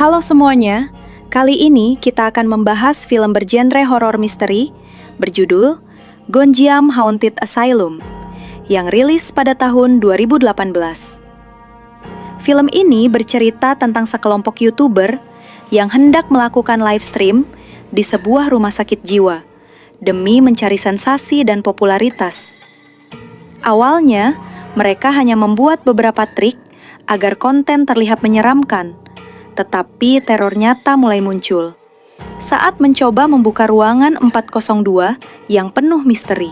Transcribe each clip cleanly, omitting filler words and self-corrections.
Halo semuanya, kali ini kita akan membahas film bergenre horor misteri berjudul Gonjiam Haunted Asylum yang rilis pada tahun 2018. Film ini bercerita tentang sekelompok YouTuber yang hendak melakukan live stream di sebuah rumah sakit jiwa demi mencari sensasi dan popularitas. Awalnya, mereka hanya membuat beberapa trik agar konten terlihat menyeramkan, tetapi teror nyata mulai muncul saat mencoba membuka ruangan 402 yang penuh misteri.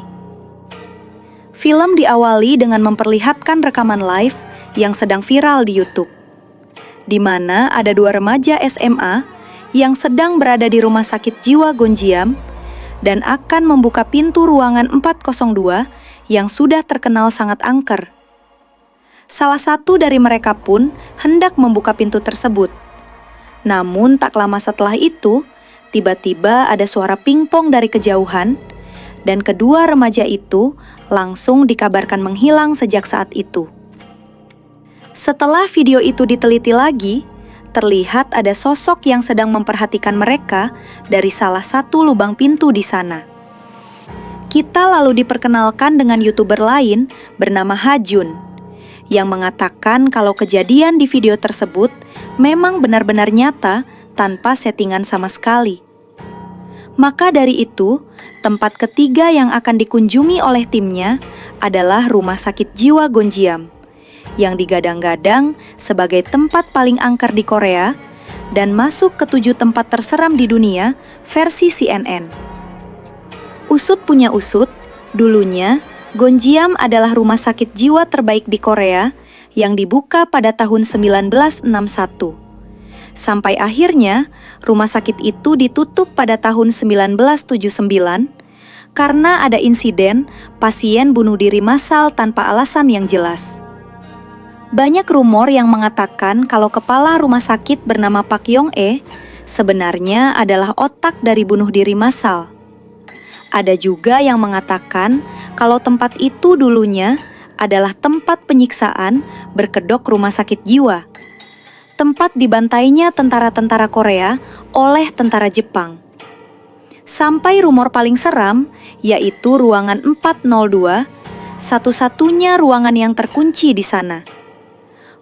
Film diawali dengan memperlihatkan rekaman live yang sedang viral di YouTube, di mana ada dua remaja SMA yang sedang berada di rumah sakit jiwa Gonjiam dan akan membuka pintu ruangan 402 yang sudah terkenal sangat angker. Salah satu dari mereka pun hendak membuka pintu tersebut. Namun tak lama setelah itu, tiba-tiba ada suara pingpong dari kejauhan, dan kedua remaja itu langsung dikabarkan menghilang sejak saat itu. Setelah video itu diteliti lagi, terlihat ada sosok yang sedang memperhatikan mereka dari salah satu lubang pintu di sana. Kita lalu diperkenalkan dengan YouTuber lain bernama Hajun, yang mengatakan kalau kejadian di video tersebut memang benar-benar nyata tanpa settingan sama sekali. Maka dari itu, tempat ketiga yang akan dikunjungi oleh timnya adalah Rumah Sakit Jiwa Gonjiam, yang digadang-gadang sebagai tempat paling angker di Korea dan masuk ke 7 tempat terseram di dunia versi CNN. Usut punya usut, dulunya Gonjiam adalah rumah sakit jiwa terbaik di Korea yang dibuka pada tahun 1961. Sampai akhirnya, rumah sakit itu ditutup pada tahun 1979 karena ada insiden pasien bunuh diri massal tanpa alasan yang jelas. Banyak rumor yang mengatakan kalau kepala rumah sakit bernama Pak Yong-e sebenarnya adalah otak dari bunuh diri massal. Ada juga yang mengatakan kalau tempat itu dulunya adalah tempat penyiksaan berkedok rumah sakit jiwa, tempat dibantainya tentara-tentara Korea oleh tentara Jepang. Sampai rumor paling seram, yaitu ruangan 402, satu-satunya ruangan yang terkunci di sana.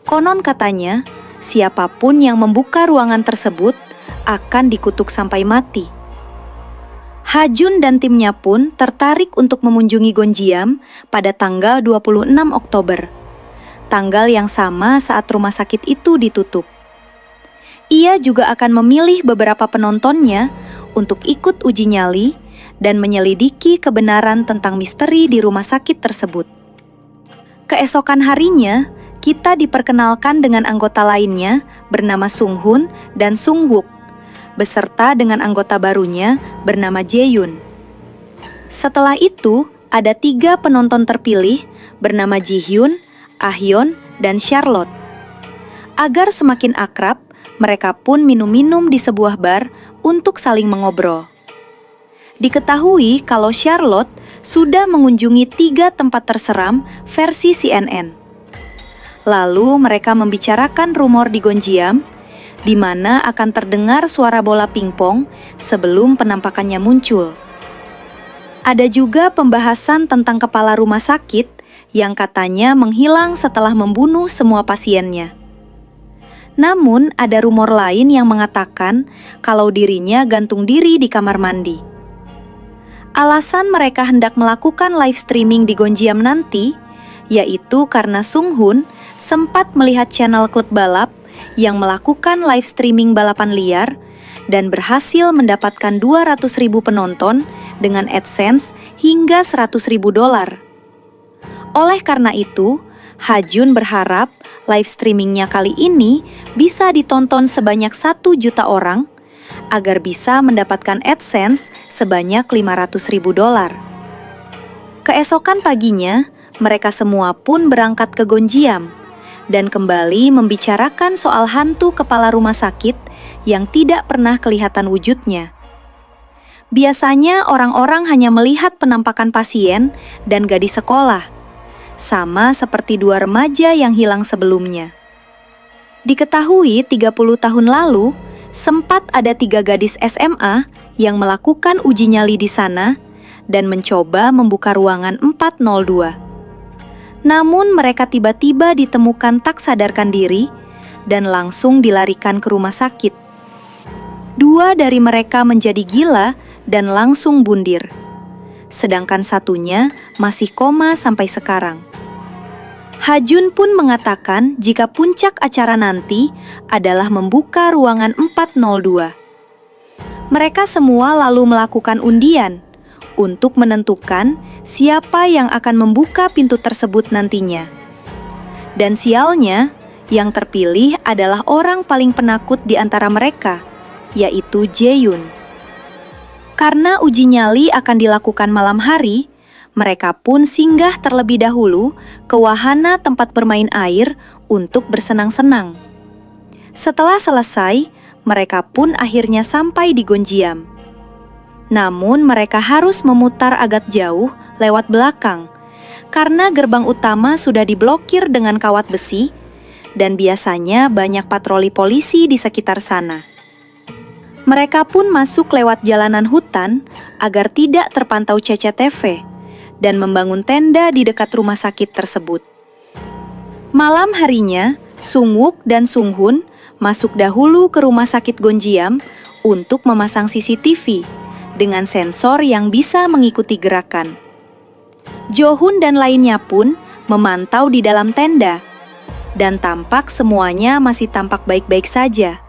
Konon katanya, siapapun yang membuka ruangan tersebut akan dikutuk sampai mati. Hajun dan timnya pun tertarik untuk mengunjungi Gonjiam pada tanggal 26 Oktober, tanggal yang sama saat rumah sakit itu ditutup. Ia juga akan memilih beberapa penontonnya untuk ikut uji nyali dan menyelidiki kebenaran tentang misteri di rumah sakit tersebut. Keesokan harinya, kita diperkenalkan dengan anggota lainnya bernama Sunghun dan Sungwook, beserta dengan anggota barunya bernama Jaeyoon. Setelah itu, ada 3 penonton terpilih bernama Jihyun, Ahyeon, dan Charlotte. Agar semakin akrab, mereka pun minum-minum di sebuah bar untuk saling mengobrol. Diketahui kalau Charlotte sudah mengunjungi 3 tempat terseram versi CNN. Lalu mereka membicarakan rumor di Gonjiam, di mana akan terdengar suara bola pingpong sebelum penampakannya muncul. Ada juga pembahasan tentang kepala rumah sakit yang katanya menghilang setelah membunuh semua pasiennya. Namun ada rumor lain yang mengatakan kalau dirinya gantung diri di kamar mandi. Alasan mereka hendak melakukan live streaming di Gonjiam nanti, yaitu karena Sunghun sempat melihat channel klub balap yang melakukan live streaming balapan liar dan berhasil mendapatkan 200.000 penonton dengan AdSense hingga $100.000. Oleh karena itu, Hajun berharap live streamingnya kali ini bisa ditonton sebanyak 1 juta orang agar bisa mendapatkan AdSense sebanyak $500.000. Keesokan paginya, mereka semua pun berangkat ke Gonjiam dan kembali membicarakan soal hantu kepala rumah sakit yang tidak pernah kelihatan wujudnya. Biasanya orang-orang hanya melihat penampakan pasien dan gadis sekolah, sama seperti 2 remaja yang hilang sebelumnya. Diketahui 30 tahun lalu, sempat ada 3 gadis SMA yang melakukan uji nyali di sana dan mencoba membuka ruangan 402. Namun mereka tiba-tiba ditemukan tak sadarkan diri dan langsung dilarikan ke rumah sakit. 2 dari mereka menjadi gila dan langsung bundir. Sedangkan satunya masih koma sampai sekarang. Ha-jun pun mengatakan jika puncak acara nanti adalah membuka ruangan 402. Mereka semua lalu melakukan undian untuk menentukan siapa yang akan membuka pintu tersebut nantinya. Dan sialnya, yang terpilih adalah orang paling penakut di antara mereka, yaitu Jae-yoon. Karena uji nyali akan dilakukan malam hari, mereka pun singgah terlebih dahulu ke wahana tempat bermain air untuk bersenang-senang. Setelah selesai, mereka pun akhirnya sampai di Gonjiam. Namun mereka harus memutar agak jauh lewat belakang, karena gerbang utama sudah diblokir dengan kawat besi, dan biasanya banyak patroli polisi di sekitar sana. Mereka pun masuk lewat jalanan hutan agar tidak terpantau CCTV, dan membangun tenda di dekat rumah sakit tersebut. Malam harinya, Sung-wook dan Sung-hun masuk dahulu ke rumah sakit Gonjiam untuk memasang CCTV dengan sensor yang bisa mengikuti gerakan. Jo-hun dan lainnya pun memantau di dalam tenda, dan tampak semuanya masih tampak baik-baik saja.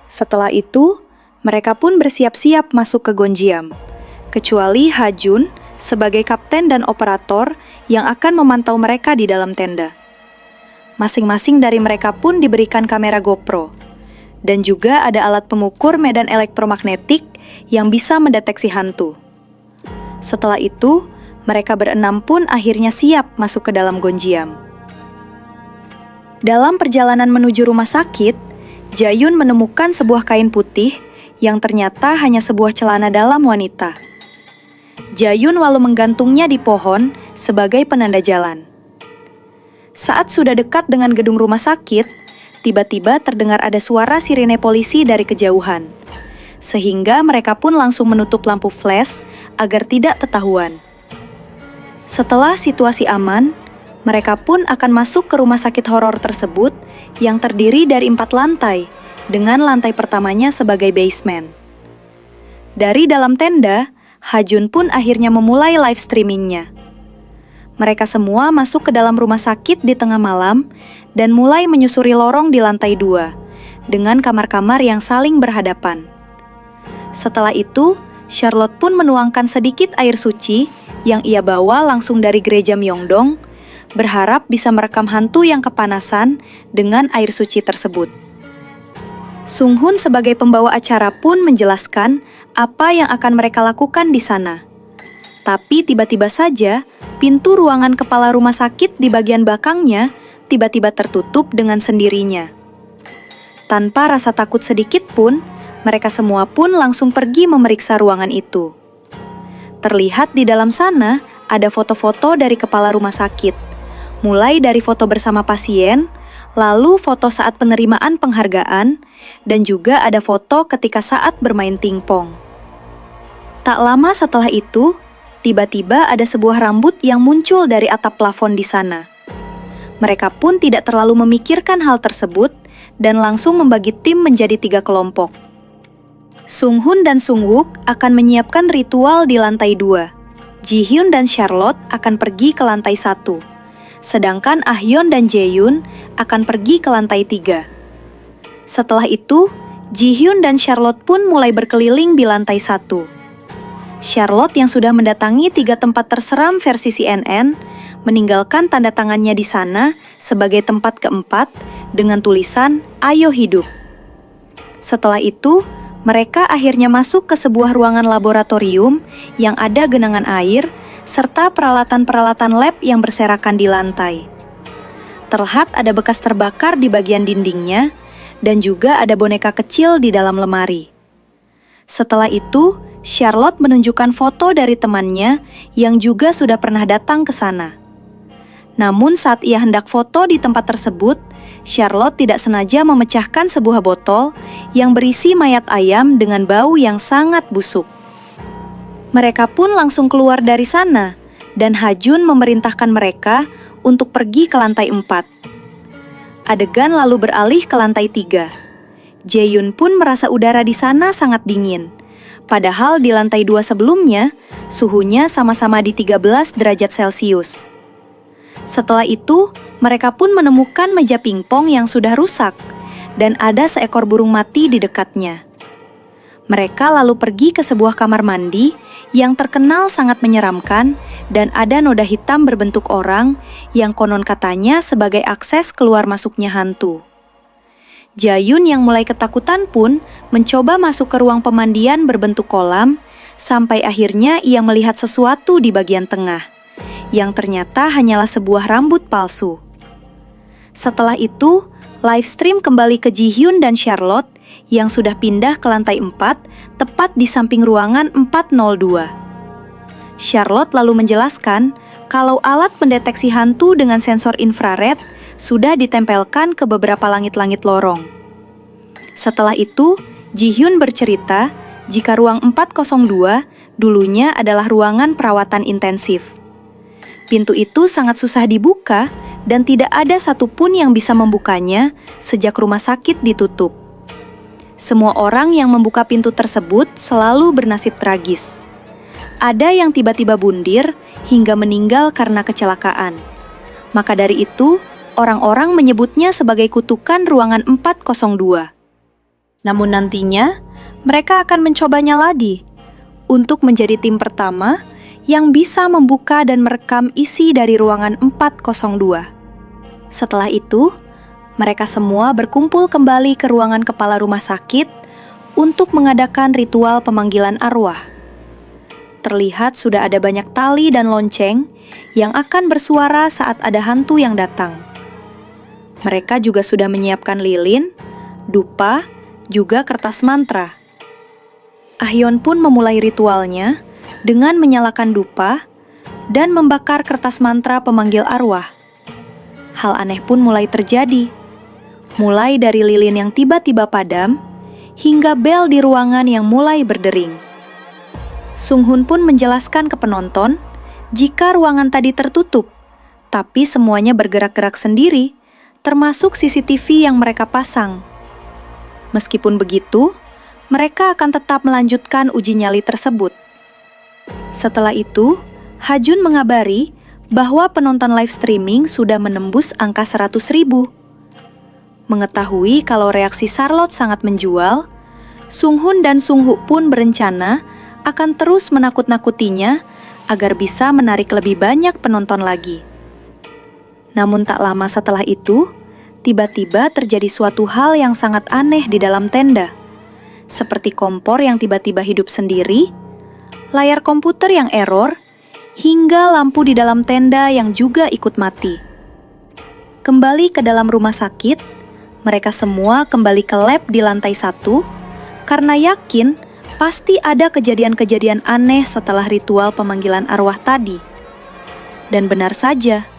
Setelah itu, mereka pun bersiap-siap masuk ke Gonjiam, kecuali Ha-jun sebagai kapten dan operator yang akan memantau mereka di dalam tenda. Masing-masing dari mereka pun diberikan kamera GoPro, dan juga ada alat pengukur medan elektromagnetik yang bisa mendeteksi hantu. Setelah itu, mereka berenam pun akhirnya siap masuk ke dalam Gonjiam. Dalam perjalanan menuju rumah sakit, Jae-yoon menemukan sebuah kain putih yang ternyata hanya sebuah celana dalam wanita. Jae-yoon lalu menggantungnya di pohon sebagai penanda jalan. Saat sudah dekat dengan gedung rumah sakit, tiba-tiba terdengar ada suara sirine polisi dari kejauhan, sehingga mereka pun langsung menutup lampu flash agar tidak ketahuan. Setelah situasi aman, mereka pun akan masuk ke rumah sakit horor tersebut yang terdiri dari 4 lantai, dengan lantai pertamanya sebagai basement. Dari dalam tenda, Ha-jun pun akhirnya memulai live streamingnya. Mereka semua masuk ke dalam rumah sakit di tengah malam dan mulai menyusuri lorong di lantai 2 dengan kamar-kamar yang saling berhadapan. Setelah itu, Charlotte pun menuangkan sedikit air suci yang ia bawa langsung dari gereja Myeongdong, berharap bisa merekam hantu yang kepanasan dengan air suci tersebut. Sung-hun sebagai pembawa acara pun menjelaskan apa yang akan mereka lakukan di sana. Tapi tiba-tiba saja, pintu ruangan kepala rumah sakit di bagian belakangnya tiba-tiba tertutup dengan sendirinya. Tanpa rasa takut sedikit pun, mereka semua pun langsung pergi memeriksa ruangan itu. Terlihat di dalam sana ada foto-foto dari kepala rumah sakit, mulai dari foto bersama pasien, lalu foto saat penerimaan penghargaan, dan juga ada foto ketika saat bermain pingpong. Tak lama setelah itu, tiba-tiba ada sebuah rambut yang muncul dari atap plafon di sana. Mereka pun tidak terlalu memikirkan hal tersebut dan langsung membagi tim menjadi 3 kelompok. Sung-hun dan Sung-wook akan menyiapkan ritual di lantai 2. Ji-hyun dan Charlotte akan pergi ke lantai 1. Sedangkan Ah-yeon dan Jae-yoon akan pergi ke lantai 3. Setelah itu, Ji-hyun dan Charlotte pun mulai berkeliling di lantai 1. Charlotte yang sudah mendatangi 3 tempat terseram versi CNN, meninggalkan tanda tangannya di sana sebagai tempat keempat dengan tulisan "Ayo Hidup". Setelah itu, mereka akhirnya masuk ke sebuah ruangan laboratorium yang ada genangan air serta peralatan-peralatan lab yang berserakan di lantai. Terlihat ada bekas terbakar di bagian dindingnya dan juga ada boneka kecil di dalam lemari. Setelah itu, Charlotte menunjukkan foto dari temannya yang juga sudah pernah datang ke sana. Namun saat ia hendak foto di tempat tersebut, Charlotte tidak sengaja memecahkan sebuah botol yang berisi mayat ayam dengan bau yang sangat busuk. Mereka pun langsung keluar dari sana, dan Ha-jun memerintahkan mereka untuk pergi ke lantai 4. Adegan lalu beralih ke lantai 3. Jae-yoon pun merasa udara di sana sangat dingin. Padahal di lantai 2 sebelumnya, suhunya sama-sama di 13 derajat Celcius. Setelah itu, mereka pun menemukan meja pingpong yang sudah rusak, dan ada seekor burung mati di dekatnya. Mereka lalu pergi ke sebuah kamar mandi yang terkenal sangat menyeramkan dan ada noda hitam berbentuk orang yang konon katanya sebagai akses keluar masuknya hantu. Jae-yoon yang mulai ketakutan pun mencoba masuk ke ruang pemandian berbentuk kolam sampai akhirnya ia melihat sesuatu di bagian tengah, yang ternyata hanyalah sebuah rambut palsu. Setelah itu, live stream kembali ke Ji-hyun dan Charlotte yang sudah pindah ke lantai 4, tepat di samping ruangan 402. Charlotte lalu menjelaskan kalau alat pendeteksi hantu dengan sensor infrared sudah ditempelkan ke beberapa langit-langit lorong. Setelah itu, Ji-hyun bercerita jika ruang 402 dulunya adalah ruangan perawatan intensif. Pintu itu sangat susah dibuka dan tidak ada satupun yang bisa membukanya sejak rumah sakit ditutup. Semua orang yang membuka pintu tersebut selalu bernasib tragis. Ada yang tiba-tiba bundir hingga meninggal karena kecelakaan. Maka dari itu, orang-orang menyebutnya sebagai kutukan ruangan 402. Namun nantinya, mereka akan mencobanya lagi untuk menjadi tim pertama yang bisa membuka dan merekam isi dari ruangan 402. Setelah itu, mereka semua berkumpul kembali ke ruangan kepala rumah sakit untuk mengadakan ritual pemanggilan arwah. Terlihat sudah ada banyak tali dan lonceng yang akan bersuara saat ada hantu yang datang. Mereka juga sudah menyiapkan lilin, dupa, juga kertas mantra. Ah-yeon pun memulai ritualnya dengan menyalakan dupa dan membakar kertas mantra pemanggil arwah. Hal aneh pun mulai terjadi. Mulai dari lilin yang tiba-tiba padam, hingga bel di ruangan yang mulai berdering. Sung-hun pun menjelaskan ke penonton jika ruangan tadi tertutup, tapi semuanya bergerak-gerak sendiri, termasuk CCTV yang mereka pasang. Meskipun begitu, mereka akan tetap melanjutkan uji nyali tersebut. Setelah itu, Ha-jun mengabari bahwa penonton live streaming sudah menembus angka 100.000. Mengetahui kalau reaksi Charlotte sangat menjual, Sung-hun dan Sung-ho pun berencana akan terus menakut-nakutinya agar bisa menarik lebih banyak penonton lagi. Namun tak lama setelah itu, tiba-tiba terjadi suatu hal yang sangat aneh di dalam tenda. Seperti kompor yang tiba-tiba hidup sendiri, layar komputer yang error, hingga lampu di dalam tenda yang juga ikut mati. Kembali ke dalam rumah sakit, mereka semua kembali ke lab di lantai 1 karena yakin pasti ada kejadian-kejadian aneh setelah ritual pemanggilan arwah tadi. Dan benar saja,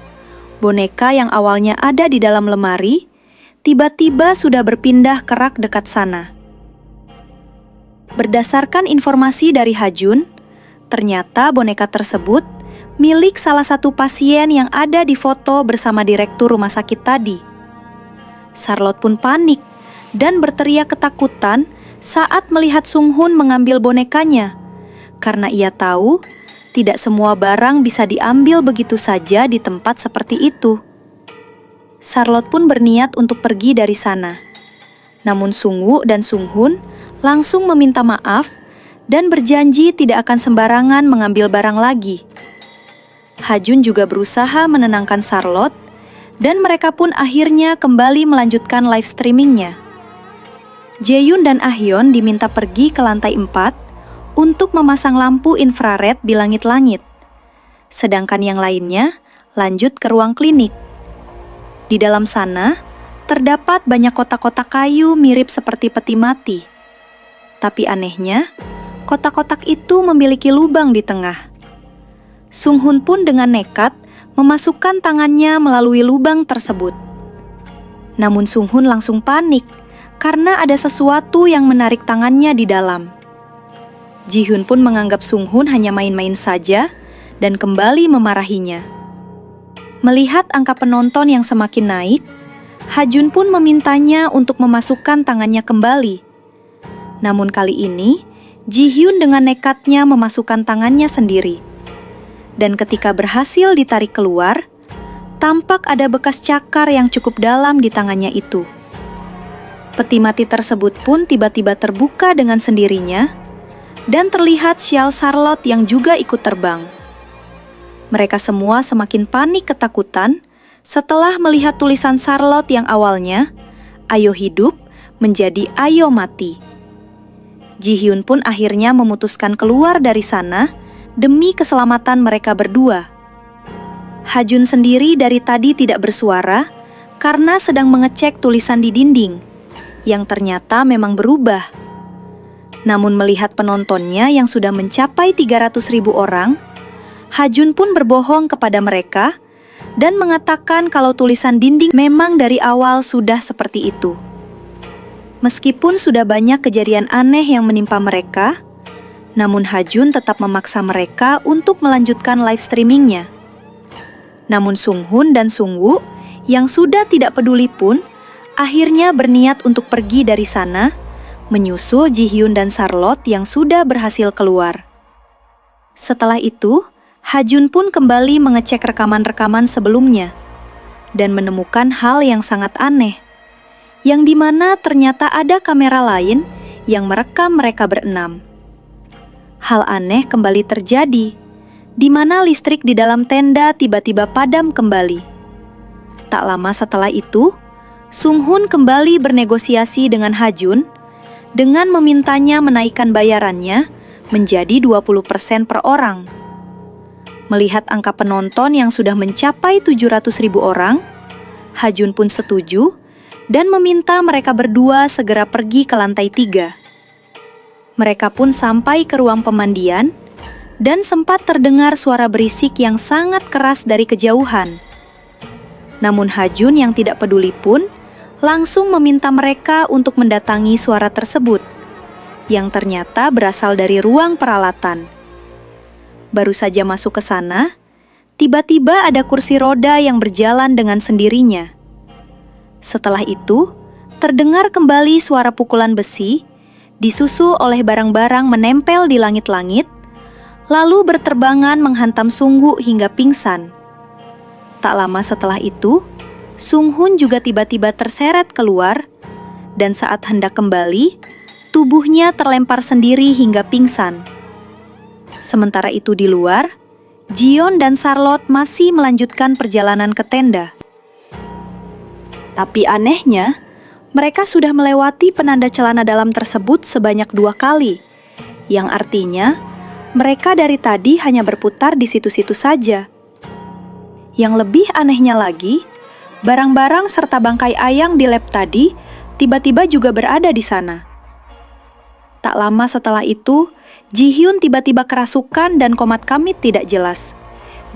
boneka yang awalnya ada di dalam lemari tiba-tiba sudah berpindah ke rak dekat sana. Berdasarkan informasi dari Ha-jun, ternyata boneka tersebut milik salah satu pasien yang ada di foto bersama direktur rumah sakit tadi. Charlotte pun panik dan berteriak ketakutan saat melihat Sung-hun mengambil bonekanya, karena ia tahu tidak semua barang bisa diambil begitu saja di tempat seperti itu. Charlotte pun berniat untuk pergi dari sana. Namun Sung-woo dan Sung-hun langsung meminta maaf dan berjanji tidak akan sembarangan mengambil barang lagi. Ha-jun juga berusaha menenangkan Charlotte, dan mereka pun akhirnya kembali melanjutkan live streamingnya. Jae-yoon dan Ah-yeon diminta pergi ke lantai 4 untuk memasang lampu infrared di langit-langit. Sedangkan yang lainnya lanjut ke ruang klinik. Di dalam sana, terdapat banyak kotak-kotak kayu mirip seperti peti mati. Tapi anehnya, kotak-kotak itu memiliki lubang di tengah. Sung-hun pun dengan nekat memasukkan tangannya melalui lubang tersebut. Namun Sung Hoon langsung panik karena ada sesuatu yang menarik tangannya di dalam. Ji Hyun pun menganggap Sung Hoon hanya main-main saja dan kembali memarahinya. Melihat angka penonton yang semakin naik, Ha Jun pun memintanya untuk memasukkan tangannya kembali. Namun kali ini, Ji Hyun dengan nekatnya memasukkan tangannya sendiri. Dan ketika berhasil ditarik keluar, tampak ada bekas cakar yang cukup dalam di tangannya itu. Peti mati tersebut pun tiba-tiba terbuka dengan sendirinya, dan terlihat syal Charlotte yang juga ikut terbang. Mereka semua semakin panik ketakutan setelah melihat tulisan Charlotte yang awalnya, "Ayo hidup," menjadi "Ayo mati." Ji Hyun pun akhirnya memutuskan keluar dari sana demi keselamatan mereka berdua. Ha Jun sendiri dari tadi tidak bersuara karena sedang mengecek tulisan di dinding, yang ternyata memang berubah. Namun melihat penontonnya yang sudah mencapai 300.000 orang, Ha Jun pun berbohong kepada mereka dan mengatakan kalau tulisan dinding memang dari awal sudah seperti itu. Meskipun sudah banyak kejadian aneh yang menimpa mereka, namun Ha Jun tetap memaksa mereka untuk melanjutkan live streamingnya. Namun Sung Hoon dan Sung Woo yang sudah tidak peduli pun akhirnya berniat untuk pergi dari sana, menyusul Ji Hyun dan Charlotte yang sudah berhasil keluar. Setelah itu, Ha Jun pun kembali mengecek rekaman-rekaman sebelumnya dan menemukan hal yang sangat aneh, yang dimana ternyata ada kamera lain yang merekam mereka berenam. Hal aneh kembali terjadi, di mana listrik di dalam tenda tiba-tiba padam kembali. Tak lama setelah itu, Sung Hoon kembali bernegosiasi dengan Ha Jun dengan memintanya menaikkan bayarannya menjadi 20% per orang. Melihat angka penonton yang sudah mencapai 700.000 orang, Ha Jun pun setuju dan meminta mereka berdua segera pergi ke lantai 3. Mereka pun sampai ke ruang pemandian dan sempat terdengar suara berisik yang sangat keras dari kejauhan. Namun Ha Jun yang tidak peduli pun langsung meminta mereka untuk mendatangi suara tersebut, yang ternyata berasal dari ruang peralatan. Baru saja masuk ke sana, tiba-tiba ada kursi roda yang berjalan dengan sendirinya. Setelah itu, terdengar kembali suara pukulan besi, disusul oleh barang-barang menempel di langit-langit, lalu berterbangan menghantam Sung Woo hingga pingsan. Tak lama setelah itu, Sung Hoon juga tiba-tiba terseret keluar, dan saat hendak kembali, tubuhnya terlempar sendiri hingga pingsan. Sementara itu di luar, Jion dan Charlotte masih melanjutkan perjalanan ke tenda. Tapi anehnya, mereka sudah melewati penanda celana dalam tersebut sebanyak 2 kali, yang artinya mereka dari tadi hanya berputar di situ-situ saja. Yang lebih anehnya lagi, barang-barang serta bangkai ayang di lab tadi tiba-tiba juga berada di sana. Tak lama setelah itu, Ji Hyun tiba-tiba kerasukan dan komat kamit tidak jelas,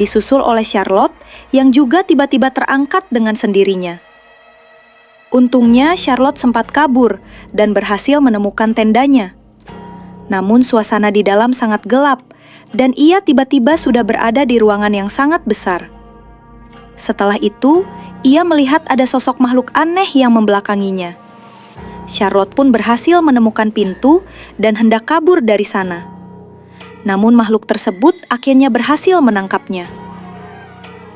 disusul oleh Charlotte yang juga tiba-tiba terangkat dengan sendirinya. Untungnya Charlotte sempat kabur dan berhasil menemukan tendanya. Namun suasana di dalam sangat gelap dan ia tiba-tiba sudah berada di ruangan yang sangat besar. Setelah itu, ia melihat ada sosok makhluk aneh yang membelakanginya. Charlotte pun berhasil menemukan pintu dan hendak kabur dari sana. Namun makhluk tersebut akhirnya berhasil menangkapnya.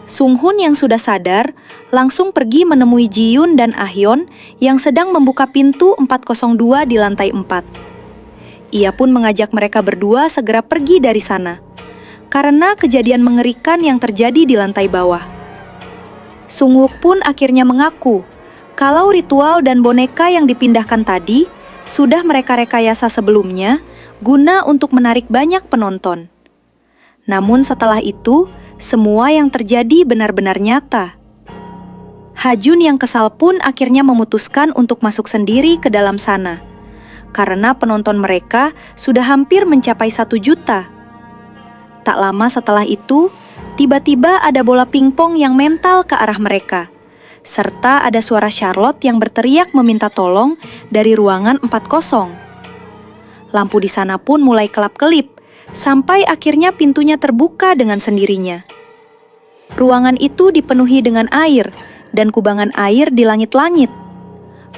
Sung Hoon yang sudah sadar langsung pergi menemui Ji Yoon dan Ah Hyon yang sedang membuka pintu 402 di lantai 4. Ia pun mengajak mereka berdua segera pergi dari sana, karena kejadian mengerikan yang terjadi di lantai bawah. Sung Wook pun akhirnya mengaku kalau ritual dan boneka yang dipindahkan tadi sudah mereka rekayasa sebelumnya guna untuk menarik banyak penonton. Namun setelah itu, semua yang terjadi benar-benar nyata. Ha Jun yang kesal pun akhirnya memutuskan untuk masuk sendiri ke dalam sana, karena penonton mereka sudah hampir mencapai 1 juta. Tak lama setelah itu, tiba-tiba ada bola pingpong yang mental ke arah mereka, serta ada suara Charlotte yang berteriak meminta tolong dari ruangan 40. Lampu di sana pun mulai kelap-kelip, sampai akhirnya pintunya terbuka dengan sendirinya. Ruangan itu dipenuhi dengan air, dan kubangan air di langit-langit.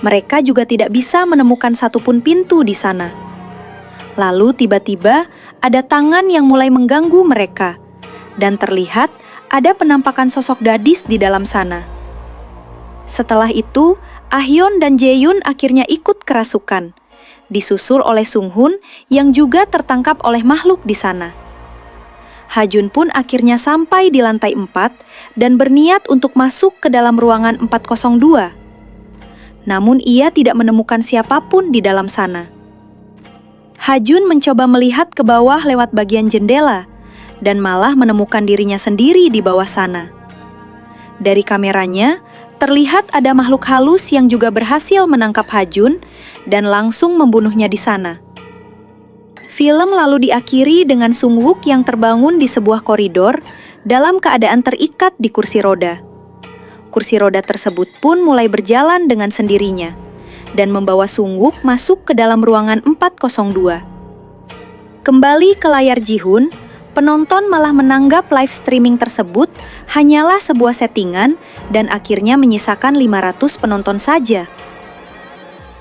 Mereka juga tidak bisa menemukan satupun pintu di sana. Lalu tiba-tiba ada tangan yang mulai mengganggu mereka, dan terlihat ada penampakan sosok gadis di dalam sana. Setelah itu, Ah-yeon dan Jae-yoon akhirnya ikut kerasukan, disusul oleh Sung-hoon yang juga tertangkap oleh makhluk di sana. Ha-jun pun akhirnya sampai di lantai 4 dan berniat untuk masuk ke dalam ruangan 402. Namun ia tidak menemukan siapapun di dalam sana. Ha-jun mencoba melihat ke bawah lewat bagian jendela dan malah menemukan dirinya sendiri di bawah sana. Dari kameranya, terlihat ada makhluk halus yang juga berhasil menangkap Ha-jun dan langsung membunuhnya di sana. Film lalu diakhiri dengan Sung-wook yang terbangun di sebuah koridor dalam keadaan terikat di kursi roda. Kursi roda tersebut pun mulai berjalan dengan sendirinya dan membawa Sung-wook masuk ke dalam ruangan 402. Kembali ke layar Ji-hoon, penonton malah menganggap live streaming tersebut hanyalah sebuah settingan dan akhirnya menyisakan 500 penonton saja.